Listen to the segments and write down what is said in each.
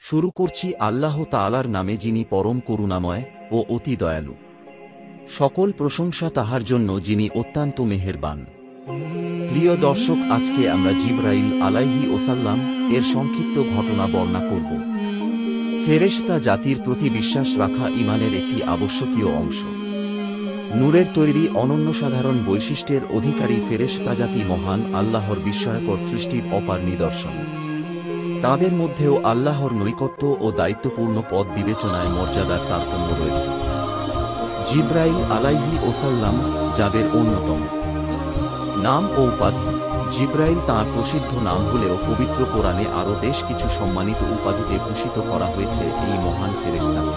শুরু করছি আল্লাহ তাআলার নামে, যিনি পরম করুণাময় ও অতি দয়ালু। সকল প্রশংসা তাহার জন্য, যিনি অত্যন্ত মেহেরবান। প্রিয় দর্শক, আজকে আমরা জিবরাইল আলাইহি ওসাল্লাম এর সংক্ষিপ্ত ঘটনা বর্ণনা করব। ফেরেশতা জাতির প্রতি বিশ্বাস রাখা ঈমানের একটি আবশ্যকীয় অংশ। নূরের তৈরি অনন্যসাধারণ বৈশিষ্ট্যের অধিকারী ফেরেশতা জাতি মহান আল্লাহর বিস্ময়কর সৃষ্টির অপার নিদর্শন। তাদের মধ্যেও আল্লাহর নৈকট্য ও দায়িত্বপূর্ণ পদ বিবেচনায় মর্যাদার তারতম্য রয়েছে। জিবরাইল আলাইহি ওসাল্লাম যাদের অন্যতম নাম ও উপাধি। জিবরাইল তাঁর প্রসিদ্ধ নাম হলেও পবিত্র কোরআনে আরও বেশ কিছু সম্মানিত উপাধিতে ভূষিত করা হয়েছে এই মহান ফেরেশতাকে।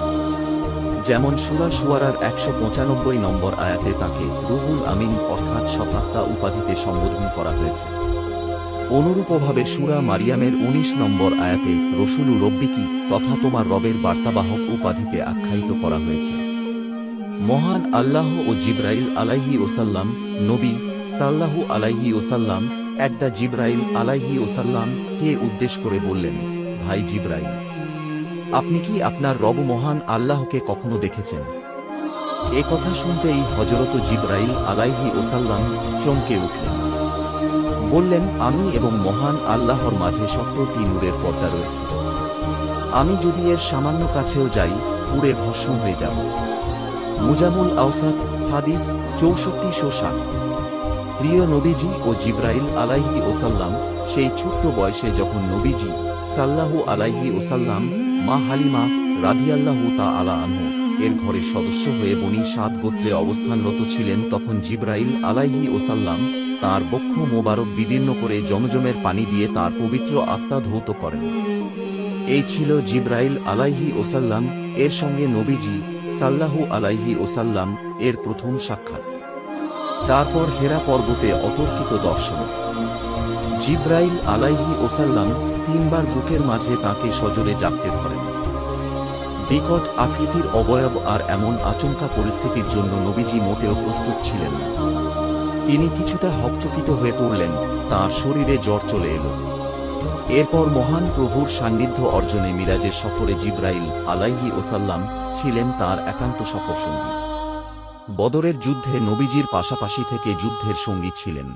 যেমন সূরা শুআরার ১৯৫ নম্বর আয়াতে তাকে রুহুল আমিন অর্থাৎ সতাত্মা উপাধিতে সম্বোধন করা হয়েছে। অনুরূপভাবে সূরা মারিয়ামের ১৯ নম্বর আয়াতে রসুলু রব্বিকি তথা তোমার রবের বার্তাবাহক উপাধিতে আখ্যায়িত করা হয়েছে। মহান আল্লাহ ও জিবরাইল আলাইহি ওসাল্লাম নবী সাল্লাহু আলাইহি ওসাল্লাম একদা জিবরাইল আলাইহি ওসাল্লাম কে উদ্দেশ্য করে বললেন, ভাই জিবরাইল, আপনি কি আপনার রব মহান আল্লাহকে কখনো দেখেছেন? এ কথা শুনতেই হযরত জিবরাইল আলাইহি ওসাল্লাম চমকে উঠলেন। বললেন, আমি এবং মহান আল্লাহর মাঝে ৭০টি নূরের পর্দা রয়েছে। আমি যদি এর সামান্য কাছেও যাই, পুড়ে ভস্ম হয়ে যাব। মুজামুল আওসাত হাদিস ৬৪৭। প্রিয় নবীজি ও জিবরাইল আলাইহি ওসাল্লাম সেই ছোট্ট বয়সে যখন নবীজি সাল্লাহু আলাইহি ওসাল্লাম মা হালিমা রাদিয়াল্লাহু তাআলা আনহু এর ঘরের সদস্য হয়ে বনী সাদ গোত্রে অবস্থানরত ছিলেন, তখন জিবরাইল আলাইহি ওসাল্লাম তাঁর বক্ষ মোবারক বিদীর্ণ করে জমজমের পানি দিয়ে তাঁর পবিত্র আত্মা ধৌত করেন। এই ছিল জিবরাইল আলাইহি ওসাল্লাম এর সঙ্গে নবীজি সাল্লাহু আলাইহি ওসাল্লাম এর প্রথম সাক্ষাৎ। তারপর হেরা পর্বতে অতর্কিত দর্শন। জিবরাইল আলাইহি ওসাল্লাম ৩ বার বুকের মাঝে তাঁকে সজোরে জাপটে ধরেন। বিকট আকৃতির অবয়ব আর এমন আচমকা পরিস্থিতির জন্য নবীজি মোটেও প্রস্তুত ছিলেন না। তিনি কিছুটা হকচকিত হয়ে পড়লেন, তাঁর শরীরে জ্বর চলে এল। এরপর মহান প্রভুর সান্নিধ্য অর্জনে মিরাজের সফরে জিবরাইল আলাইহি ওসাল্লাম ছিলেন তাঁর একান্ত সফরসঙ্গী। বদরের যুদ্ধে নবীজির পাশাপাশি থেকে যুদ্ধের সঙ্গী ছিলেন।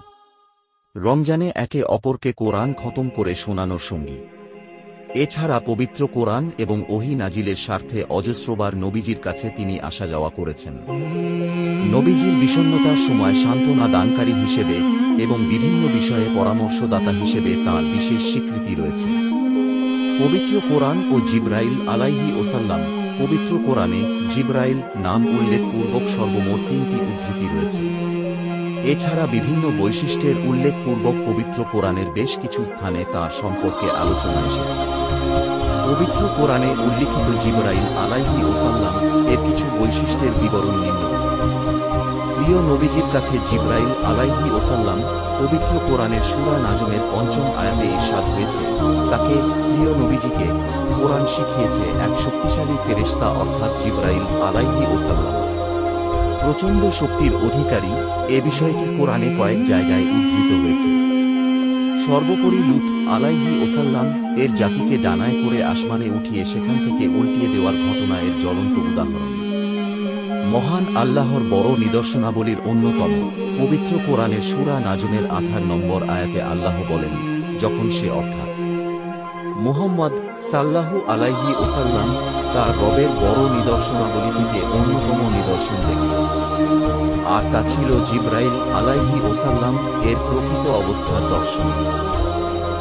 রমজানে একে অপরকে কোরআন খতম করে শোনানোর সঙ্গী। এছাড়া পবিত্র কোরআন এবং ওহী নাজিলের স্বার্থে অজস্রবার নবীজির কাছে তিনি আসা যাওয়া করেছেন। নবীজির বিষণ্ণতার সময় সান্ত্বনা দানকারী হিসেবে এবং বিভিন্ন বিষয়ে পরামর্শদাতা হিসেবে তাঁর বিশেষ স্বীকৃতি রয়েছে। পবিত্র কোরআন ও জিবরাইল আলাইহি ওসাল্লাম। পবিত্র কোরআনে জিবরাইল নাম উল্লেখপূর্বক সর্বমোট ৩টি উদ্ধৃতি রয়েছে। এছাড়া বিভিন্ন বৈশিষ্ট্যের উল্লেখপূর্বক পবিত্র কোরআনের বেশ কিছু স্থানে তাঁর সম্পর্কে আলোচনা এসেছে। পবিত্র কোরআনে উল্লিখিত জিবরাইল আলাইহি ওসাল্লাম এর কিছু বৈশিষ্ট্যের বিবরণ নিম্ন। প্রিয় নবীজির কাছে জিবরাইল আলাইহি ওসাল্লাম পবিত্র কোরআনের সূরা নাজমের ৫ম আয়াতে ইরশাদ হয়েছে, তাকে প্রিয় নবীজিকে কোরআন শিখিয়েছে এক শক্তিশালী ফেরেশতা অর্থাৎ জিবরাইল আলাইহি ওসাল্লাম। প্রচণ্ড শক্তির অধিকারী এ বিষয়টি কোরআনে কয়েক জায়গায় উদ্ধৃত হয়েছে। সর্বোপরি লূত আলাইহি ওসাল্লাম এর জাতিকে ডানায় করে আসমানে উঠিয়ে সেখান থেকে উল্টিয়ে দেওয়ার ঘটনা এর জ্বলন্ত উদাহরণ। মহান আল্লাহর বড় নিদর্শনাবলীর অন্যতম পবিত্র কোরআনের সূরা নাজমের ১৮ নম্বর আয়াতে আল্লাহ বলেন, যখন সে অর্থাৎ মুহাম্মদ সাল্লাহু আলাইহি ওসাল্লাম তার রবের বড় নিদর্শনাবলী থেকে অন্যতম নিদর্শন দেখল, আর তা ছিল জিবরাইল আলাইহি ওসাল্লাম এর প্রকৃত অবস্থার দর্শন।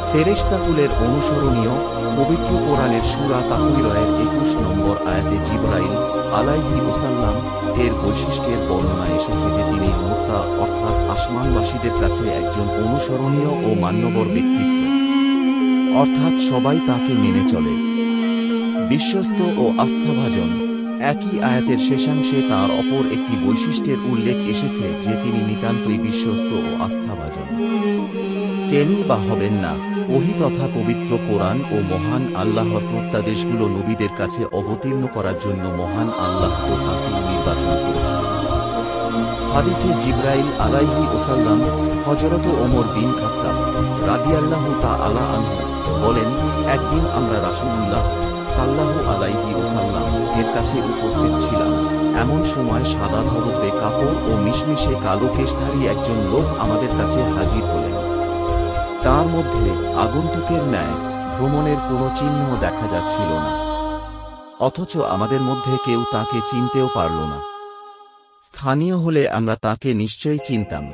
ফেরেশতাকুলের অনুসরণীয় পবিত্র কোরআনের সূরা তাকবীরের ২১ নম্বর আয়াতে জিবরাইল আলাইহি ওসাল্লাম এর বৈশিষ্ট্যের বর্ণনা এসেছে যে তিনি মুত্তা অর্থাৎ আসমানবাসীদের কাছে একজন অনুসরণীয় ও মান্যবর ব্যক্তিত্ব, অর্থাৎ সবাই তাকে মেনে চলে। বিশ্বস্ত ও আস্থাভাজন। একই আয়াতের শেষাংশে তাঁর অপর একটি বৈশিষ্ট্যের উল্লেখ এসেছে যে তিনি নিতান্তই বিশ্বস্ত ও আস্থাভাজন। কেনই বা হবেন না? ওহী তথা পবিত্র কোরআন ও মহান আল্লাহর প্রত্যাদেশগুলো নবীদের কাছে অবতীর্ণ করার জন্য মহান আল্লাহ তো তাকেই নির্বাচন করেছিলেন। হাদিসে জিবরাইল আলাইহি ওসাল্লাম হযরত ওমর বিন খাত্তাব রাদিয়াল্লাহু তাআলা আনহু বলেন, একদিন আমরা রাসূলুল্লাহ সাল্লাল্লাহু আলাইহি ওয়াসাল্লাম এর কাছে উপস্থিত ছিলাম, এমন সময় সাদা ধবধবে কাপড় ও মিশমিশে কালো কেশধারী একজন লোক আমাদের কাছে হাজির হলেন। তার মধ্যে আগন্তুকের ন্যায় ভ্রমণের কোনো চিহ্ন দেখা যাচ্ছিল না, অথচ আমাদের মধ্যে কেউ তাকে চিনতেও পারল না। স্থানীয় হলে আমরা তাকে নিশ্চয়ই চিনতাম।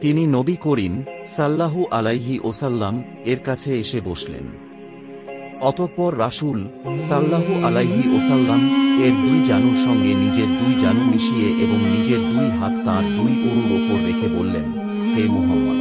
তিনি নবী করিম সাল্লাল্লাহু আলাইহি ওয়াসাল্লাম এর কাছে এসে বসলেন। অতঃপর রাসূল সাল্লাল্লাহু আলাইহি ওয়াসাল্লাম এর দুই জানুর সঙ্গে নিজের দুই জানু মিশিয়ে এবং নিজের দুই হাত তাঁর দুই উরুর ওপর রেখে বললেন, হে মুহাম্মদ,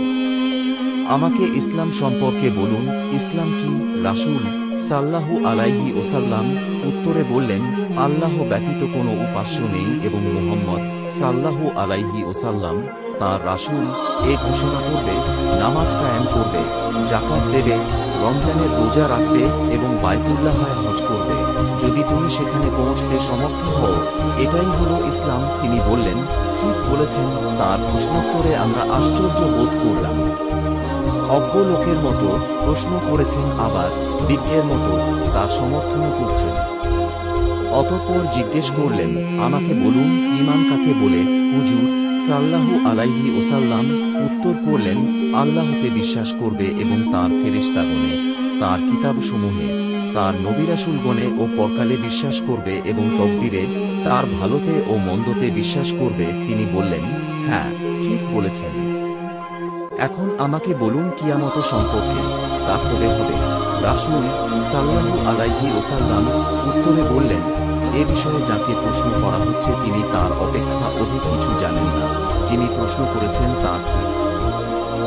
আমাকে ইসলাম সম্পর্কে বলুন, ইসলাম কি? রাসূল সাল্লাল্লাহু আলাইহি ওয়াসাল্লাম উত্তরে বললেন, আল্লাহ ব্যতীত কোনো উপাস্য নেই এবং মুহাম্মদ সাল্লাল্লাহু আলাইহি ওয়াসাল্লাম তাঁর রাসূল। এ ঘোষণা করবে, নামাজ কায়েম করবে, যাকাত দেবে, রমজানের রোজা রাখবে এবং বাইতুল্লাহে হজ করবে, যদি তুমি সেখানে পৌঁছতে সমর্থ হও, এটাই হলো ইসলাম। তিনি বললেন, ঠিক বলেছেন। তার প্রশ্নোত্তরে আমরা আশ্চর্য বোধ করলাম। অজ্ঞ লোকের মতো প্রশ্ন করেছেন, আবার বিজ্ঞের মতো তার সমর্থনও করছেন। অতঃপর জিজ্ঞেস করলেন, আমাকে বলুন, ঈমান কাকে বলে? হুজুর সাল্লাল্লাহু আলাইহি ওয়াসাল্লাম উত্তর করলেন, আল্লাহতে বিশ্বাস করবে এবং তাঁর ফেরেশতাগণে, তাঁর কিতাবসমূহে, তাঁর নবী রাসূলগণে ও পরকালে বিশ্বাস করবে এবং তকদিরে, তার ভালোতে ও মন্দতে বিশ্বাস করবে। তিনি বললেন, হ্যাঁ, ঠিক বলেছেন। এখন আমাকে বলুন কিয়ামত সম্পর্কে, তা কবে হবে? রাসূল সাল্লাল্লাহু আলাইহি ওয়াসাল্লাম উত্তরে বললেন, এ বিষয়ে যাকে প্রশ্ন করা হচ্ছে তিনি তার অপেক্ষা অধিক কিছু জানেন না, যিনি প্রশ্ন করেছেন তার চেয়ে,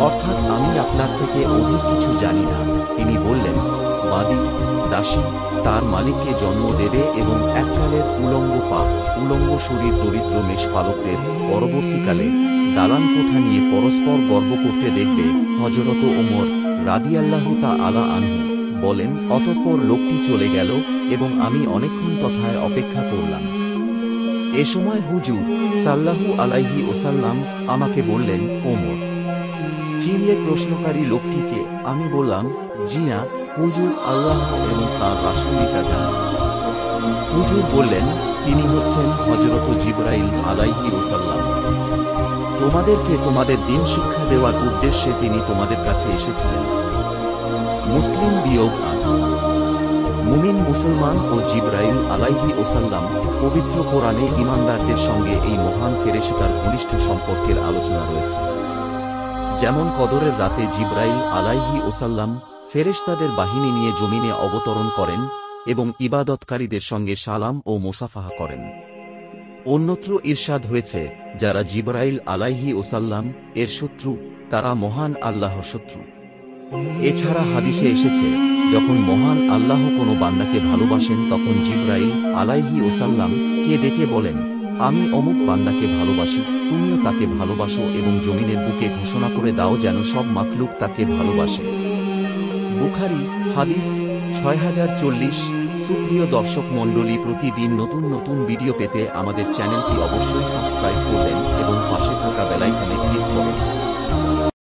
অর্থাৎ আমি আপনার থেকে অধিক কিছু জানি না। তিনি বললেন, বাদী দাসী তার মালিককে জন্ম দেবে এবং এককালের উলঙ্গ পা উলঙ্গ শরীর দরিদ্র মেষপালকদের পরবর্তীকালে দালান কোঠা নিয়ে পরস্পর গর্ব করতে দেখবে। হযরত ওমর রাদিয়াল্লাহু তাআলা আনহু বলেন, অতঃপর লোকটি চলে গেল এবং আমি অনেকক্ষণ তথায় অপেক্ষা করলাম। এ সময় হুজুর সাল্লাল্লাহু আলাইহি ওয়াসাল্লাম আমাকে বললেন, ওমর চিনিয়ে প্রশ্নকারী লোকটিকে? আমি বললাম, জি না হুজুর, আল্লাহ এবং তাঁর রাসূলই তা জানেন। হুজুর বললেন, তিনি হচ্ছেন হযরত জিবরাইল আলাইহি ওয়াসাল্লাম। তোমাদেরকে তোমাদের দ্বীন শিক্ষা দেওয়ার উদ্দেশ্যে তিনি তোমাদের কাছে এসেছিলেন। মুসলিম বিয়োগ ৮। মুমিন মুসলমান ও জিবরাইল আলাইহি ওয়াসাল্লাম। পবিত্র কোরআনে ঈমানদারদের সঙ্গে এই মহান ফেরেশতার ঘনিষ্ঠ সম্পর্কের আলোচনা রয়েছে। যেমন কদরের রাতে জিবরাইল আলাইহি ওয়াসাল্লাম ফেরেশতাদের বাহিনী নিয়ে জমিনে অবতরণ করেন এবং ইবাদতকারীদের সঙ্গে সালাম ও মুসাফাহা করেন। অন্যত্র ইরশাদ হয়েছে, যারা জিবরাইল আলাইহি ওয়াসাল্লাম এর শত্রু, তারা মহান আল্লাহর শত্রু। এছাড়া হাদিসে এসেছে, যখন মহান আল্লাহ কোনো বান্দাকে ভালোবাসেন তখন জিবরাইল আলাইহি ওয়াসাল্লাম কে ডেকে বলেন, আমি অমুক বান্দাকে ভালোবাসি, তুমিও তাকে ভালোবাসো এবং জমিনের বুকে ঘোষণা করে দাও যেন সব মাখলুক তাকে ভালোবাসে। বুখারী হাদিস ৬০৪০। সুপ্রিয় দর্শক মণ্ডলী, প্রতিদিন নতুন নতুন ভিডিও পেতে আমাদের চ্যানেলটি অবশ্যই সাবস্ক্রাইব করবেন এবং পাশে থাকা বেল আইকনে ক্লিক করুন।